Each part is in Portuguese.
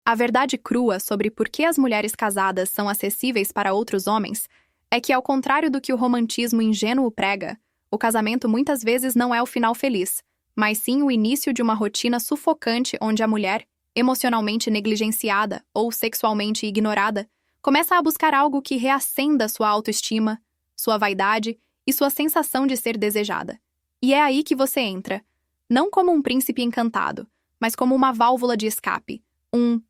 A verdade crua sobre por que as mulheres casadas são acessíveis para outros homens é que, ao contrário do que o romantismo ingênuo prega, o casamento muitas vezes não é o final feliz, mas sim o início de uma rotina sufocante onde a mulher, emocionalmente negligenciada ou sexualmente ignorada, começa a buscar algo que reacenda sua autoestima, sua vaidade e sua sensação de ser desejada. E é aí que você entra, não como um príncipe encantado, mas como uma válvula de escape, um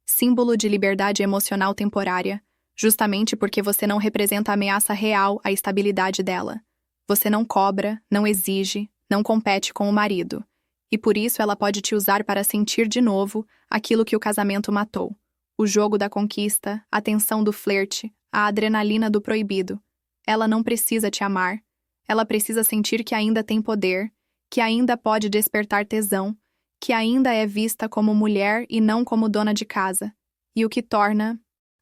símbolo de liberdade emocional temporária, justamente porque você não representa a ameaça real à estabilidade dela. Você não cobra, não exige, não compete com o marido. E por isso ela pode te usar para sentir de novo aquilo que o casamento matou. O jogo da conquista, a tensão do flerte, a adrenalina do proibido. Ela não precisa te amar. Ela precisa sentir que ainda tem poder, que ainda pode despertar tesão, que ainda é vista como mulher e não como dona de casa. E o que torna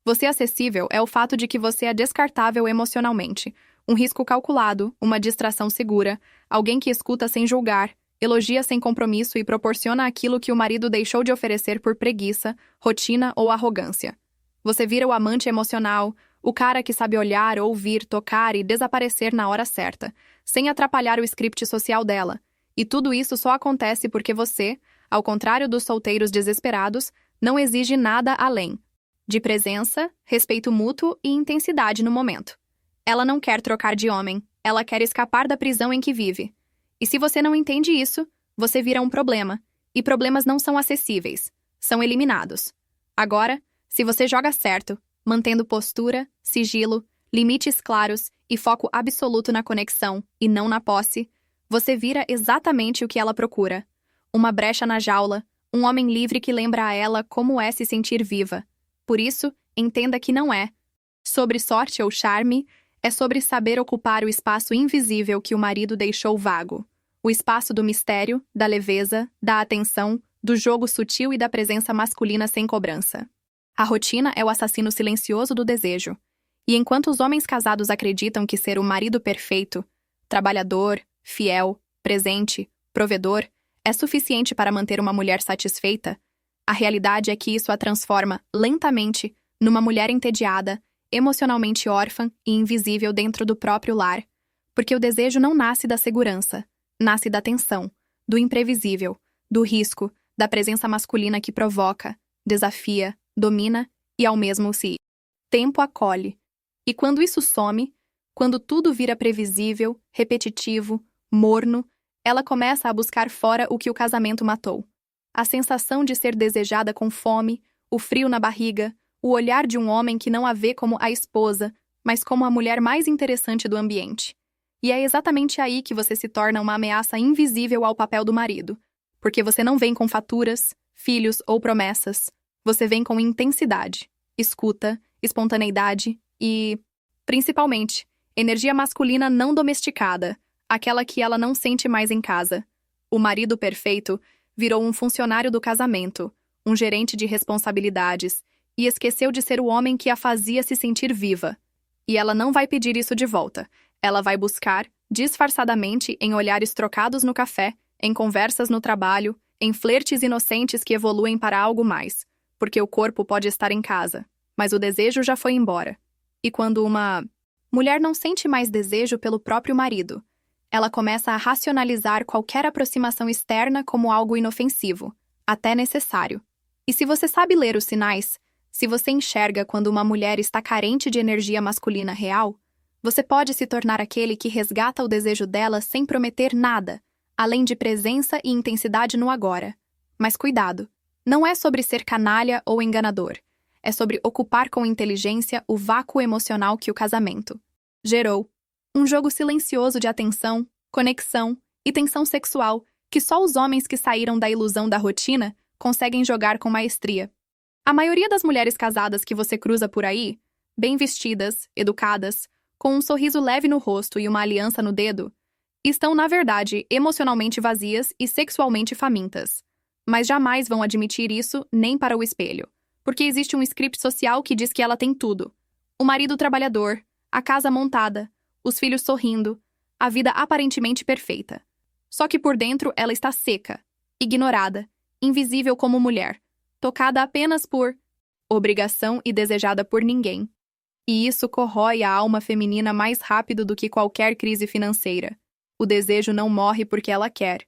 você acessível é o fato de que você é descartável emocionalmente, um risco calculado, uma distração segura, alguém que escuta sem julgar, elogia sem compromisso e proporciona aquilo que o marido deixou de oferecer por preguiça, rotina ou arrogância. Você vira o amante emocional, o cara que sabe olhar, ouvir, tocar e desaparecer na hora certa, sem atrapalhar o script social dela. E tudo isso só acontece porque você, ao contrário dos solteiros desesperados, não exige nada além de presença, respeito mútuo e intensidade no momento. Ela não quer trocar de homem, ela quer escapar da prisão em que vive. E se você não entende isso, você vira um problema. E problemas não são acessíveis, são eliminados. Agora, se você joga certo, mantendo postura, sigilo, limites claros e foco absoluto na conexão e não na posse, você vira exatamente o que ela procura. Uma brecha na jaula, um homem livre que lembra a ela como é se sentir viva. Por isso, entenda que não é sobre sorte ou charme, é sobre saber ocupar o espaço invisível que o marido deixou vago. O espaço do mistério, da leveza, da atenção, do jogo sutil e da presença masculina sem cobrança. A rotina é o assassino silencioso do desejo. E enquanto os homens casados acreditam que ser o marido perfeito, trabalhador, fiel, presente, provedor, é suficiente para manter uma mulher satisfeita, a realidade é que isso a transforma, lentamente, numa mulher entediada, emocionalmente órfã e invisível dentro do próprio lar. Porque o desejo não nasce da segurança, nasce da tensão, do imprevisível, do risco, da presença masculina que provoca, desafia, domina e ao mesmo tempo acolhe. E quando isso some, quando tudo vira previsível, repetitivo, morno, ela começa a buscar fora o que o casamento matou. A sensação de ser desejada com fome, o frio na barriga, o olhar de um homem que não a vê como a esposa, mas como a mulher mais interessante do ambiente. E é exatamente aí que você se torna uma ameaça invisível ao papel do marido, porque você não vem com faturas, filhos ou promessas. Você vem com intensidade, escuta, espontaneidade e, principalmente, energia masculina não domesticada, aquela que ela não sente mais em casa. O marido perfeito virou um funcionário do casamento, um gerente de responsabilidades, e esqueceu de ser o homem que a fazia se sentir viva. E ela não vai pedir isso de volta. Ela vai buscar, disfarçadamente, em olhares trocados no café, em conversas no trabalho, em flertes inocentes que evoluem para algo mais. Porque o corpo pode estar em casa, mas o desejo já foi embora. E quando uma mulher não sente mais desejo pelo próprio marido, ela começa a racionalizar qualquer aproximação externa como algo inofensivo, até necessário. E se você sabe ler os sinais, se você enxerga quando uma mulher está carente de energia masculina real, você pode se tornar aquele que resgata o desejo dela sem prometer nada, além de presença e intensidade no agora. Mas cuidado, não é sobre ser canalha ou enganador. É sobre ocupar com inteligência o vácuo emocional que o casamento gerou. Um jogo silencioso de atenção, conexão e tensão sexual que só os homens que saíram da ilusão da rotina conseguem jogar com maestria. A maioria das mulheres casadas que você cruza por aí, bem vestidas, educadas, com um sorriso leve no rosto e uma aliança no dedo, estão, na verdade, emocionalmente vazias e sexualmente famintas. Mas jamais vão admitir isso nem para o espelho, porque existe um script social que diz que ela tem tudo. O marido trabalhador, a casa montada, os filhos sorrindo, a vida aparentemente perfeita. Só que por dentro ela está seca, ignorada, invisível como mulher, tocada apenas por obrigação e desejada por ninguém. E isso corrói a alma feminina mais rápido do que qualquer crise financeira. O desejo não morre porque ela quer.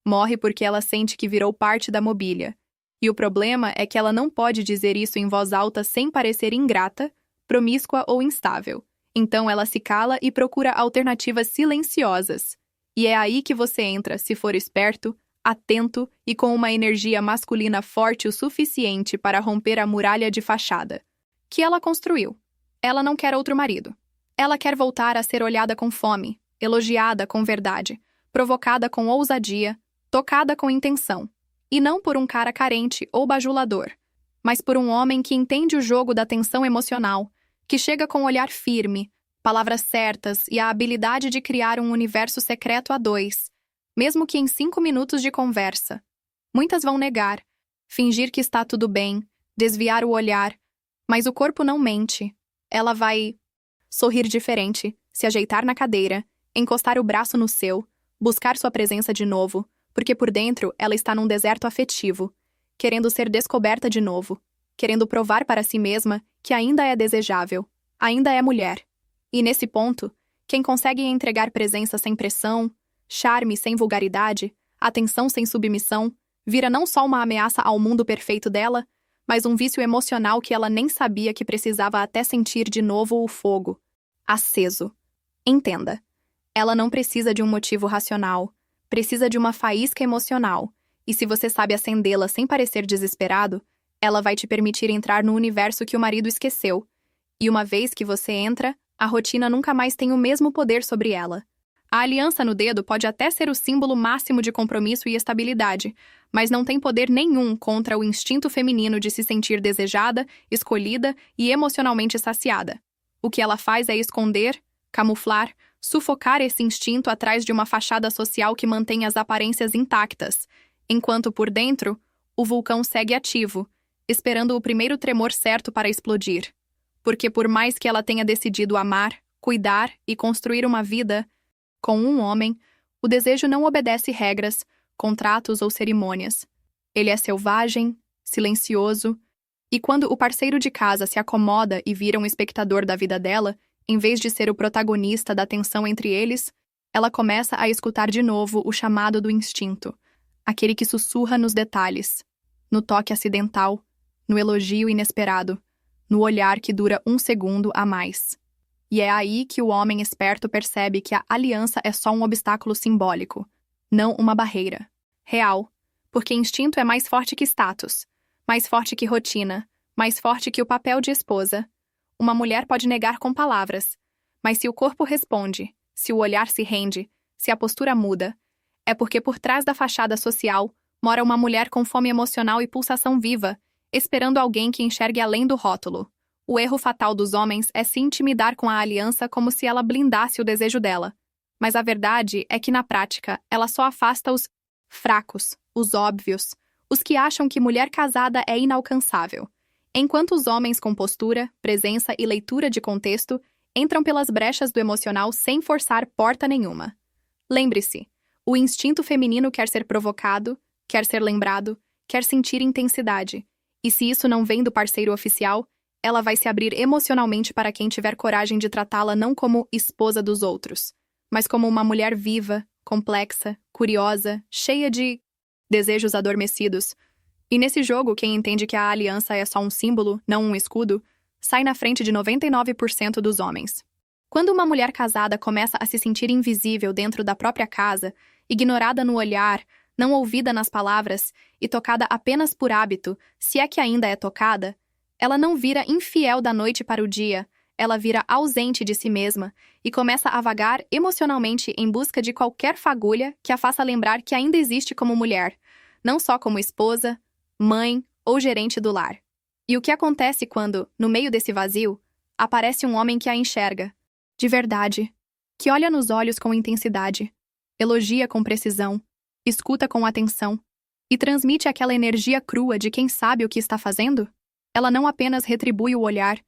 Morre porque ela sente que virou parte da mobília. E o problema é que ela não pode dizer isso em voz alta sem parecer ingrata, promíscua ou instável. Então ela se cala e procura alternativas silenciosas. E é aí que você entra, se for esperto, atento e com uma energia masculina forte o suficiente para romper a muralha de fachada que ela construiu. Ela não quer outro marido. Ela quer voltar a ser olhada com fome, elogiada com verdade, provocada com ousadia, tocada com intenção. E não por um cara carente ou bajulador, mas por um homem que entende o jogo da tensão emocional, que chega com um olhar firme, palavras certas e a habilidade de criar um universo secreto a dois, mesmo que em 5 minutos de conversa. Muitas vão negar, fingir que está tudo bem, desviar o olhar, mas o corpo não mente. Ela vai sorrir diferente, se ajeitar na cadeira, encostar o braço no seu, buscar sua presença de novo, porque por dentro ela está num deserto afetivo, querendo ser descoberta de novo, querendo provar para si mesma que ainda é desejável, ainda é mulher. E nesse ponto, quem consegue entregar presença sem pressão, charme sem vulgaridade, atenção sem submissão, vira não só uma ameaça ao mundo perfeito dela, mas um vício emocional que ela nem sabia que precisava até sentir de novo o fogo, aceso. Entenda, ela não precisa de um motivo racional, precisa de uma faísca emocional, e se você sabe acendê-la sem parecer desesperado, ela vai te permitir entrar no universo que o marido esqueceu. E uma vez que você entra, a rotina nunca mais tem o mesmo poder sobre ela. A aliança no dedo pode até ser o símbolo máximo de compromisso e estabilidade, mas não tem poder nenhum contra o instinto feminino de se sentir desejada, escolhida e emocionalmente saciada. O que ela faz é esconder, camuflar, sufocar esse instinto atrás de uma fachada social que mantém as aparências intactas, enquanto por dentro, o vulcão segue ativo, esperando o primeiro tremor certo para explodir. Porque por mais que ela tenha decidido amar, cuidar e construir uma vida com um homem, o desejo não obedece regras, contratos ou cerimônias. Ele é selvagem, silencioso, e quando o parceiro de casa se acomoda e vira um espectador da vida dela, em vez de ser o protagonista da tensão entre eles, ela começa a escutar de novo o chamado do instinto, aquele que sussurra nos detalhes, no toque acidental, no elogio inesperado, no olhar que dura 1 segundo a mais. E é aí que o homem esperto percebe que a aliança é só um obstáculo simbólico, não uma barreira. Real, porque instinto é mais forte que status, mais forte que rotina, mais forte que o papel de esposa. Uma mulher pode negar com palavras, mas se o corpo responde, se o olhar se rende, se a postura muda, é porque por trás da fachada social mora uma mulher com fome emocional e pulsação viva, esperando alguém que enxergue além do rótulo. O erro fatal dos homens é se intimidar com a aliança como se ela blindasse o desejo dela. Mas a verdade é que, na prática, ela só afasta os fracos, os óbvios, os que acham que mulher casada é inalcançável, enquanto os homens com postura, presença e leitura de contexto entram pelas brechas do emocional sem forçar porta nenhuma. Lembre-se, o instinto feminino quer ser provocado, quer ser lembrado, quer sentir intensidade, e se isso não vem do parceiro oficial, ela vai se abrir emocionalmente para quem tiver coragem de tratá-la não como esposa dos outros, mas como uma mulher viva, complexa, curiosa, cheia de desejos adormecidos. E nesse jogo, quem entende que a aliança é só um símbolo, não um escudo, sai na frente de 99% dos homens. Quando uma mulher casada começa a se sentir invisível dentro da própria casa, ignorada no olhar, não ouvida nas palavras e tocada apenas por hábito, se é que ainda é tocada, ela não vira infiel da noite para o dia, ela vira ausente de si mesma e começa a vagar emocionalmente em busca de qualquer fagulha que a faça lembrar que ainda existe como mulher, não só como esposa, mãe ou gerente do lar. E o que acontece quando, no meio desse vazio, aparece um homem que a enxerga, de verdade, que olha nos olhos com intensidade, elogia com precisão, escuta com atenção e transmite aquela energia crua de quem sabe o que está fazendo? Ela não apenas retribui o olhar,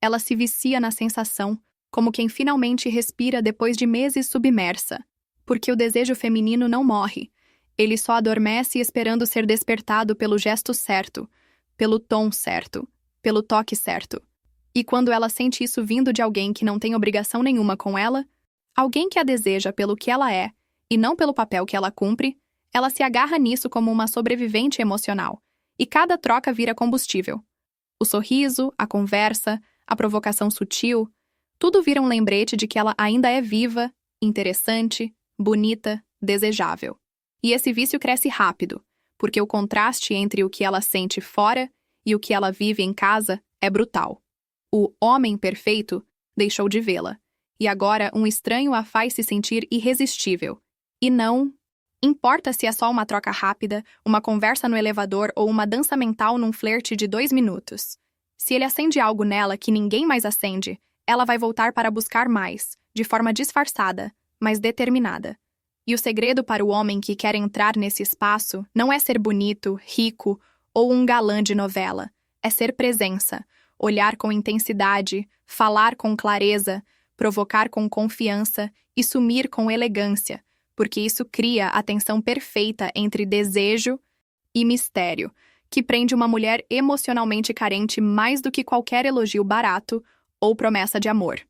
ela se vicia na sensação, como quem finalmente respira depois de meses submersa. Porque o desejo feminino não morre, ele só adormece esperando ser despertado pelo gesto certo, pelo tom certo, pelo toque certo. E quando ela sente isso vindo de alguém que não tem obrigação nenhuma com ela, alguém que a deseja pelo que ela é e não pelo papel que ela cumpre, ela se agarra nisso como uma sobrevivente emocional, e cada troca vira combustível. O sorriso, a conversa, a provocação sutil, tudo vira um lembrete de que ela ainda é viva, interessante, bonita, desejável. E esse vício cresce rápido, porque o contraste entre o que ela sente fora e o que ela vive em casa é brutal. O homem perfeito deixou de vê-la, e agora um estranho a faz se sentir irresistível. E não importa se é só uma troca rápida, uma conversa no elevador ou uma dança mental num flerte de 2 minutos. Se ele acende algo nela que ninguém mais acende, ela vai voltar para buscar mais, de forma disfarçada, mas determinada. E o segredo para o homem que quer entrar nesse espaço não é ser bonito, rico ou um galã de novela. É ser presença, olhar com intensidade, falar com clareza, provocar com confiança e sumir com elegância, porque isso cria a tensão perfeita entre desejo e mistério, que prende uma mulher emocionalmente carente mais do que qualquer elogio barato ou promessa de amor.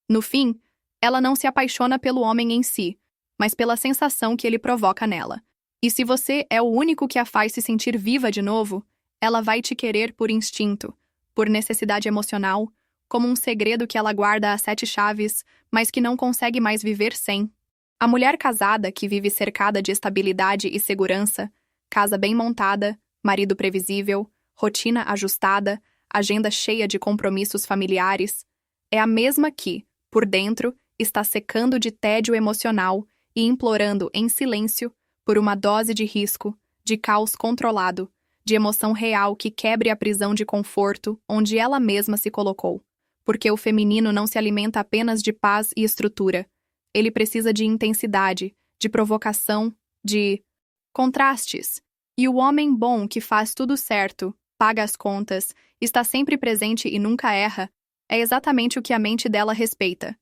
No fim, ela não se apaixona pelo homem em si, mas pela sensação que ele provoca nela. E se você é o único que a faz se sentir viva de novo, ela vai te querer por instinto, por necessidade emocional, como um segredo que ela guarda às 7 chaves, mas que não consegue mais viver sem. A mulher casada que vive cercada de estabilidade e segurança, casa bem montada, marido previsível, rotina ajustada, agenda cheia de compromissos familiares, é a mesma que, por dentro, está secando de tédio emocional e implorando em silêncio por uma dose de risco, de caos controlado, de emoção real que quebre a prisão de conforto onde ela mesma se colocou. Porque o feminino não se alimenta apenas de paz e estrutura. Ele precisa de intensidade, de provocação, de contrastes. E o homem bom que faz tudo certo, paga as contas, está sempre presente e nunca erra, é exatamente o que a mente dela respeita.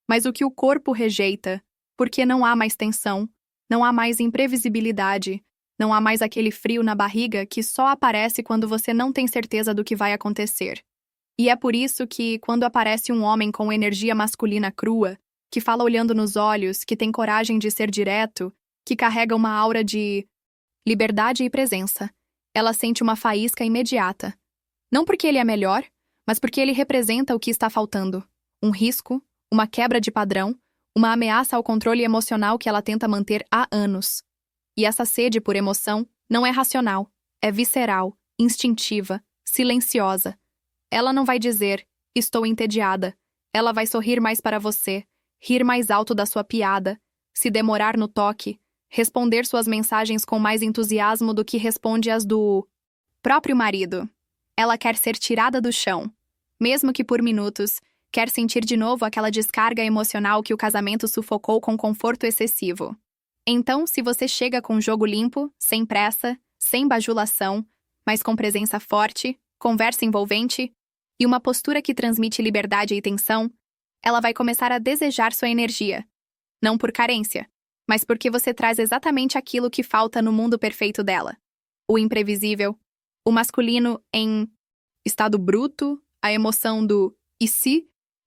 Mas o que o corpo rejeita, porque não há mais tensão, não há mais imprevisibilidade, não há mais aquele frio na barriga que só aparece quando você não tem certeza do que vai acontecer. E é por isso que, quando aparece um homem com energia masculina crua, que fala olhando nos olhos, que tem coragem de ser direto, que carrega uma aura de liberdade e presença, ela sente uma faísca imediata. Não porque ele é melhor, mas porque ele representa o que está faltando. Um risco, uma quebra de padrão, uma ameaça ao controle emocional que ela tenta manter há anos. E essa sede por emoção não é racional, é visceral, instintiva, silenciosa. Ela não vai dizer, estou entediada. Ela vai sorrir mais para você, rir mais alto da sua piada, se demorar no toque, responder suas mensagens com mais entusiasmo do que responde as do próprio marido. Ela quer ser tirada do chão, mesmo que por minutos, quer sentir de novo aquela descarga emocional que o casamento sufocou com conforto excessivo. Então, se você chega com jogo limpo, sem pressa, sem bajulação, mas com presença forte, conversa envolvente e uma postura que transmite liberdade e tensão, ela vai começar a desejar sua energia. Não por carência, mas porque você traz exatamente aquilo que falta no mundo perfeito dela. O imprevisível, o masculino em estado bruto, a emoção do e se?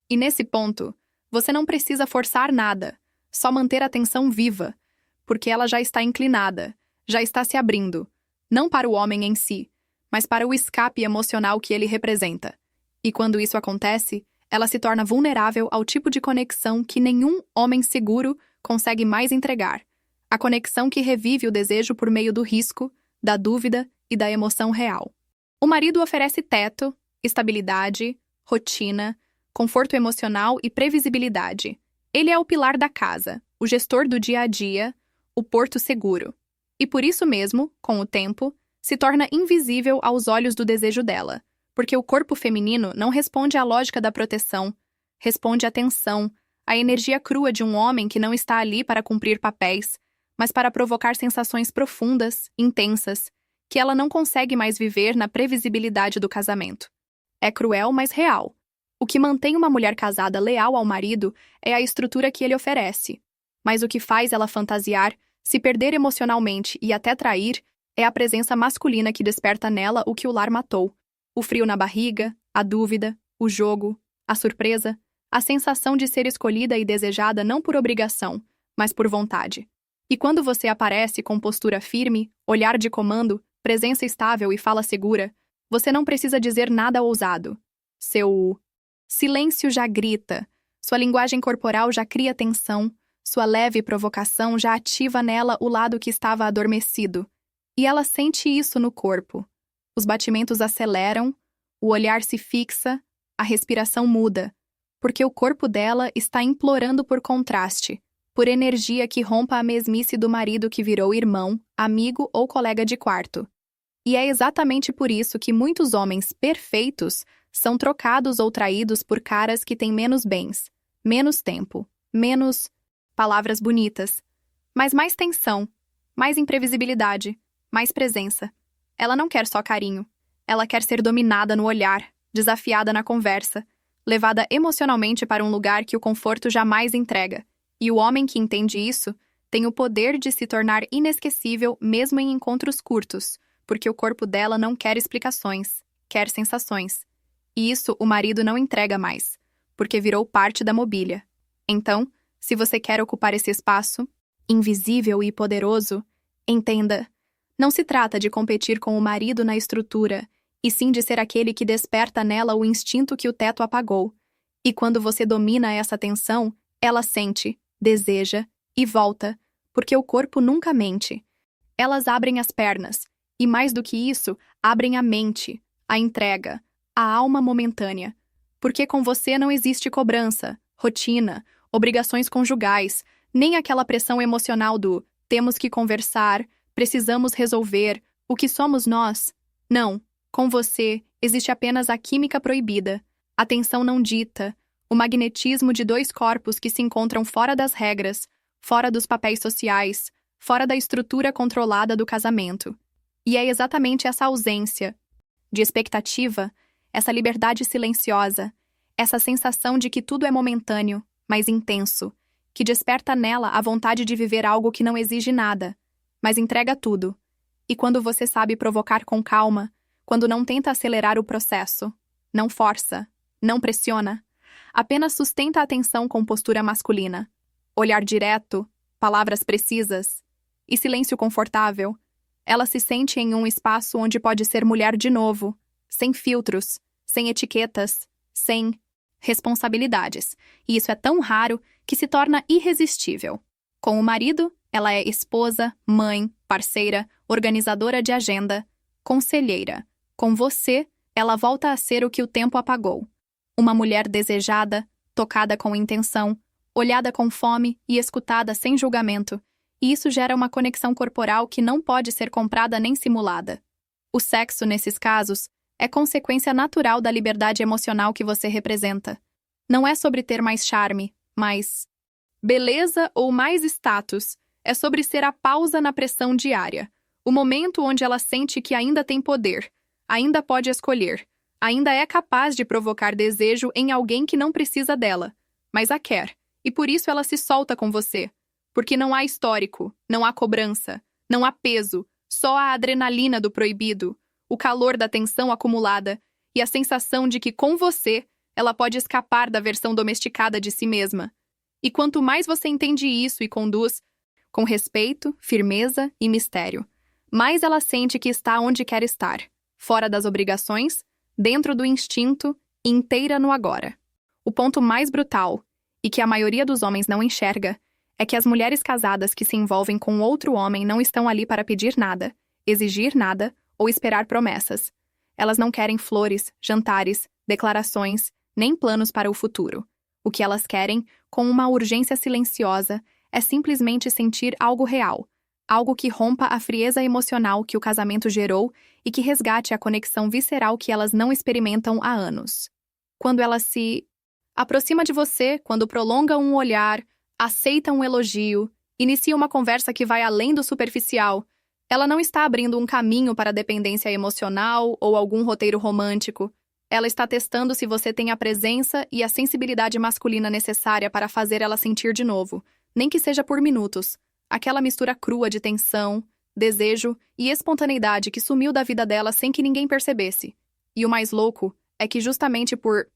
E nesse ponto, você não precisa forçar nada, só manter a tensão viva, porque ela já está inclinada, já está se abrindo, não para o homem em si, mas para o escape emocional que ele representa. E quando isso acontece, ela se torna vulnerável ao tipo de conexão que nenhum homem seguro consegue mais entregar. A conexão que revive o desejo por meio do risco, da dúvida e da emoção real. O marido oferece teto, estabilidade, rotina, conforto emocional e previsibilidade. Ele é o pilar da casa, o gestor do dia a dia, o porto seguro. E por isso mesmo, com o tempo, se torna invisível aos olhos do desejo dela, porque o corpo feminino não responde à lógica da proteção, responde à tensão, à energia crua de um homem que não está ali para cumprir papéis, mas para provocar sensações profundas, intensas, que ela não consegue mais viver na previsibilidade do casamento. É cruel, mas real. O que mantém uma mulher casada leal ao marido é a estrutura que ele oferece. Mas o que faz ela fantasiar, se perder emocionalmente e até trair, É a presença masculina que desperta nela o que o lar matou. O frio na barriga, a dúvida, o jogo, a surpresa, a sensação de ser escolhida e desejada não por obrigação, mas por vontade. E quando você aparece com postura firme, olhar de comando, presença estável e fala segura, você não precisa dizer nada ousado. Seu silêncio já grita, sua linguagem corporal já cria tensão, sua leve provocação já ativa nela o lado que estava adormecido. E ela sente isso no corpo. Os batimentos aceleram, o olhar se fixa, a respiração muda, porque o corpo dela está implorando por contraste, por energia que rompa a mesmice do marido que virou irmão, amigo ou colega de quarto. E é exatamente por isso que muitos homens perfeitos são trocados ou traídos por caras que têm menos bens, menos tempo, menos palavras bonitas, mas mais tensão, mais imprevisibilidade, mais presença. Ela não quer só carinho. Ela quer ser dominada no olhar, desafiada na conversa, levada emocionalmente para um lugar que o conforto jamais entrega. E o homem que entende isso tem o poder de se tornar inesquecível mesmo em encontros curtos, porque o corpo dela não quer explicações, quer sensações. E isso o marido não entrega mais, porque virou parte da mobília. Então, se você quer ocupar esse espaço, invisível e poderoso, entenda, não se trata de competir com o marido na estrutura, e sim de ser aquele que desperta nela o instinto que o teto apagou. E quando você domina essa tensão, ela sente, deseja e volta, porque o corpo nunca mente. Elas abrem as pernas, e mais do que isso, abrem a mente, a entrega, a alma momentânea. Porque com você não existe cobrança, rotina, obrigações conjugais, nem aquela pressão emocional do temos que conversar, precisamos resolver, o que somos nós. Não, com você existe apenas a química proibida, a tensão não dita, o magnetismo de dois corpos que se encontram fora das regras, fora dos papéis sociais, fora da estrutura controlada do casamento. E é exatamente essa ausência de expectativa, essa liberdade silenciosa, essa sensação de que tudo é momentâneo, mas intenso, que desperta nela a vontade de viver algo que não exige nada, mas entrega tudo. E quando você sabe provocar com calma, quando não tenta acelerar o processo, não força, não pressiona, apenas sustenta a atenção com postura masculina, olhar direto, palavras precisas e silêncio confortável, ela se sente em um espaço onde pode ser mulher de novo, sem filtros, sem etiquetas, sem responsabilidades. E isso é tão raro que se torna irresistível. Com o marido, ela é esposa, mãe, parceira, organizadora de agenda, conselheira. Com você, ela volta a ser o que o tempo apagou. Uma mulher desejada, tocada com intenção, olhada com fome e escutada sem julgamento. E isso gera uma conexão corporal que não pode ser comprada nem simulada. O sexo, nesses casos, é consequência natural da liberdade emocional que você representa. Não é sobre ter mais charme, mais beleza ou mais status. É sobre ser a pausa na pressão diária. O momento onde ela sente que ainda tem poder, ainda pode escolher, ainda é capaz de provocar desejo em alguém que não precisa dela, mas a quer. E por isso ela se solta com você. Porque não há histórico, não há cobrança, não há peso, só a adrenalina do proibido, o calor da tensão acumulada e a sensação de que, com você, ela pode escapar da versão domesticada de si mesma. E quanto mais você entende isso e conduz, com respeito, firmeza e mistério, mais ela sente que está onde quer estar, fora das obrigações, dentro do instinto e inteira no agora. O ponto mais brutal, e que a maioria dos homens não enxerga, é que as mulheres casadas que se envolvem com outro homem não estão ali para pedir nada, exigir nada ou esperar promessas. Elas não querem flores, jantares, declarações, nem planos para o futuro. O que elas querem, com uma urgência silenciosa, é simplesmente sentir algo real, algo que rompa a frieza emocional que o casamento gerou e que resgate a conexão visceral que elas não experimentam há anos. Quando ela se aproxima de você, quando prolonga um olhar, aceita um elogio, inicia uma conversa que vai além do superficial, ela não está abrindo um caminho para a dependência emocional ou algum roteiro romântico. Ela está testando se você tem a presença e a sensibilidade masculina necessária para fazer ela sentir de novo, nem que seja por minutos. Aquela mistura crua de tensão, desejo e espontaneidade que sumiu da vida dela sem que ninguém percebesse. E o mais louco é que justamente por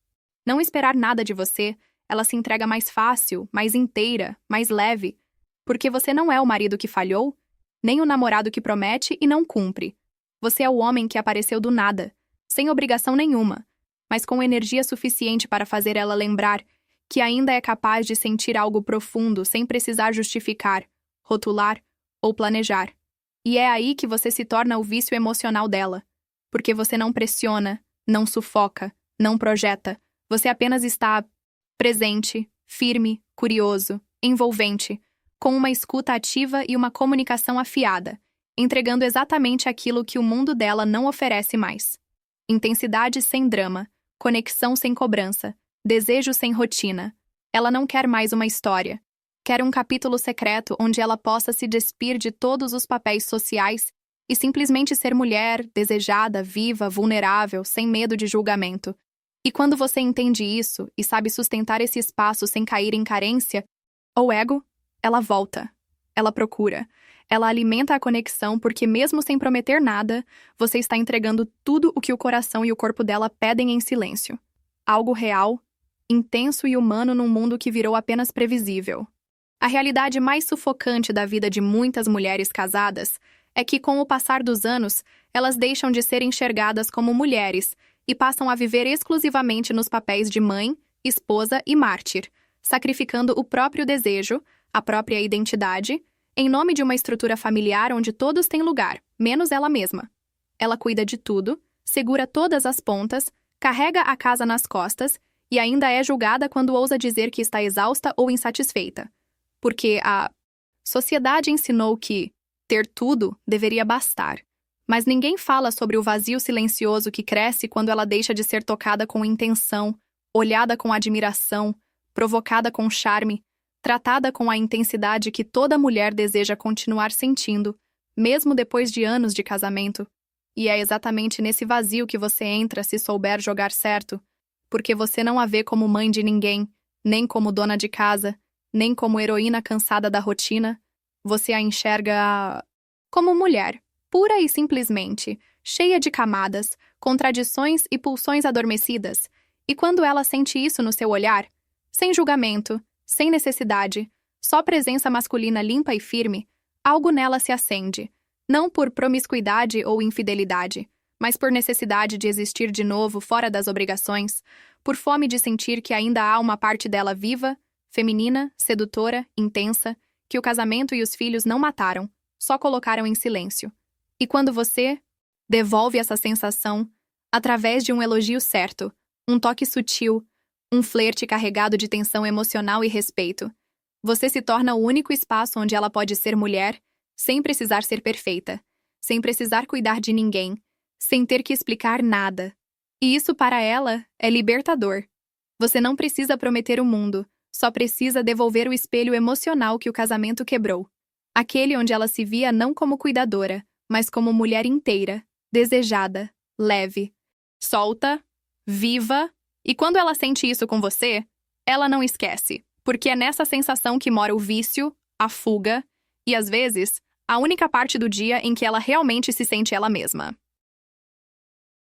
não esperar nada de você, ela se entrega mais fácil, mais inteira, mais leve, porque você não é o marido que falhou, nem o namorado que promete e não cumpre. Você é o homem que apareceu do nada, sem obrigação nenhuma, mas com energia suficiente para fazer ela lembrar que ainda é capaz de sentir algo profundo sem precisar justificar, rotular ou planejar. E é aí que você se torna o vício emocional dela, porque você não pressiona, não sufoca, não projeta, você apenas está presente, firme, curioso, envolvente, com uma escuta ativa e uma comunicação afiada, entregando exatamente aquilo que o mundo dela não oferece mais. Intensidade sem drama, conexão sem cobrança, desejo sem rotina. Ela não quer mais uma história. Quer um capítulo secreto onde ela possa se despir de todos os papéis sociais e simplesmente ser mulher, desejada, viva, vulnerável, sem medo de julgamento. E quando você entende isso e sabe sustentar esse espaço sem cair em carência ou ego, ela volta. Ela procura. Ela alimenta a conexão porque, mesmo sem prometer nada, você está entregando tudo o que o coração e o corpo dela pedem em silêncio. Algo real, intenso e humano num mundo que virou apenas previsível. A realidade mais sufocante da vida de muitas mulheres casadas é que, com o passar dos anos, elas deixam de ser enxergadas como mulheres e passam a viver exclusivamente nos papéis de mãe, esposa e mártir, sacrificando o próprio desejo, a própria identidade, em nome de uma estrutura familiar onde todos têm lugar, menos ela mesma. Ela cuida de tudo, segura todas as pontas, carrega a casa nas costas e ainda é julgada quando ousa dizer que está exausta ou insatisfeita. Porque a sociedade ensinou que ter tudo deveria bastar. Mas ninguém fala sobre o vazio silencioso que cresce quando ela deixa de ser tocada com intenção, olhada com admiração, provocada com charme, tratada com a intensidade que toda mulher deseja continuar sentindo, mesmo depois de anos de casamento. E é exatamente nesse vazio que você entra se souber jogar certo, porque você não a vê como mãe de ninguém, nem como dona de casa, nem como heroína cansada da rotina. Você a enxerga como mulher, pura e simplesmente, cheia de camadas, contradições e pulsões adormecidas. E quando ela sente isso no seu olhar, sem julgamento, sem necessidade, só presença masculina limpa e firme, algo nela se acende, não por promiscuidade ou infidelidade, mas por necessidade de existir de novo fora das obrigações, por fome de sentir que ainda há uma parte dela viva, feminina, sedutora, intensa, que o casamento e os filhos não mataram, só colocaram em silêncio. E quando você devolve essa sensação, através de um elogio certo, um toque sutil, um flerte carregado de tensão emocional e respeito, você se torna o único espaço onde ela pode ser mulher, sem precisar ser perfeita, sem precisar cuidar de ninguém, sem ter que explicar nada. E isso para ela é libertador. Você não precisa prometer o mundo, só precisa devolver o espelho emocional que o casamento quebrou. Aquele onde ela se via não como cuidadora, mas como mulher inteira, desejada, leve, solta, viva. E quando ela sente isso com você, ela não esquece, porque é nessa sensação que mora o vício, a fuga e, às vezes, a única parte do dia em que ela realmente se sente ela mesma.